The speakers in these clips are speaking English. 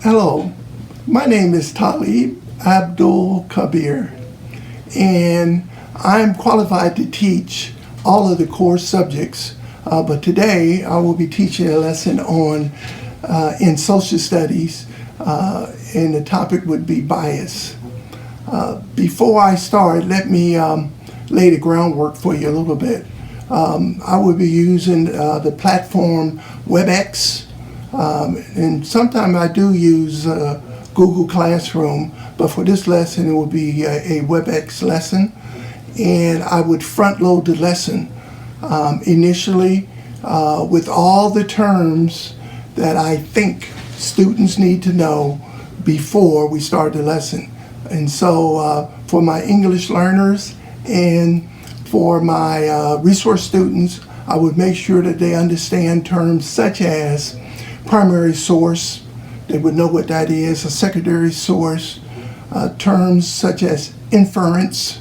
Hello, my name is Talib Abdul Kabir, and I'm qualified to teach all of the core subjects, but today I will be teaching a lesson on in social studies, and the topic would be bias. Before I start, let me lay the groundwork for you a little bit. I will be using the platform WebEx, and sometimes I do use Google Classroom, but for this lesson it will be a WebEx lesson, and I would front load the lesson initially with all the terms that I think students need to know before we start the lesson. And so for my English learners and for my resource students, I would make sure that they understand terms such as primary source. They would know what that is, a secondary source, terms such as inference,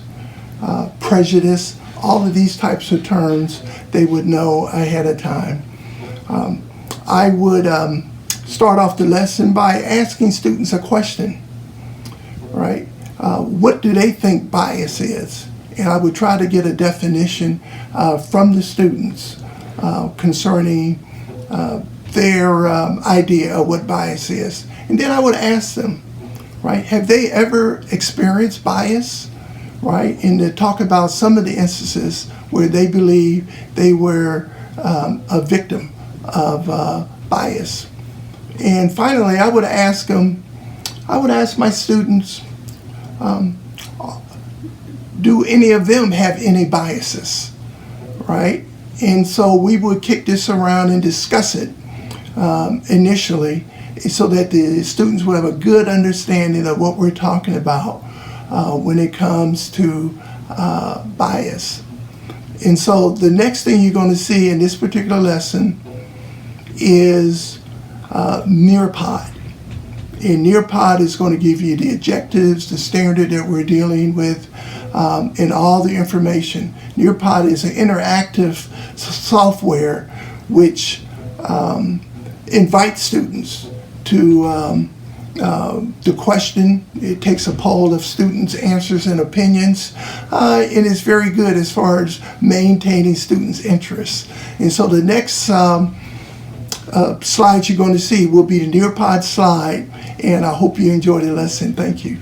prejudice, all of these types of terms they would know ahead of time. I would start off the lesson by asking students a question, right? What do they think bias is? And I would try to get a definition from the students concerning their idea of what bias is. And then I would ask them, right, have they ever experienced bias, right? And to talk about some of the instances where they believe they were a victim of bias. And finally, I would ask my students, do any of them have any biases, right? And so we would kick this around and discuss it initially, so that the students will have a good understanding of what we're talking about when it comes to bias. And so the next thing you're going to see in this particular lesson is Nearpod. And Nearpod is going to give you the objectives, the standard that we're dealing with, and all the information. Nearpod is an interactive software which invites students to the question. It takes a poll of students' answers and opinions, and it's very good as far as maintaining students' interests. And so the next slide you're going to see will be the Nearpod slide, and I hope you enjoy the lesson. Thank you.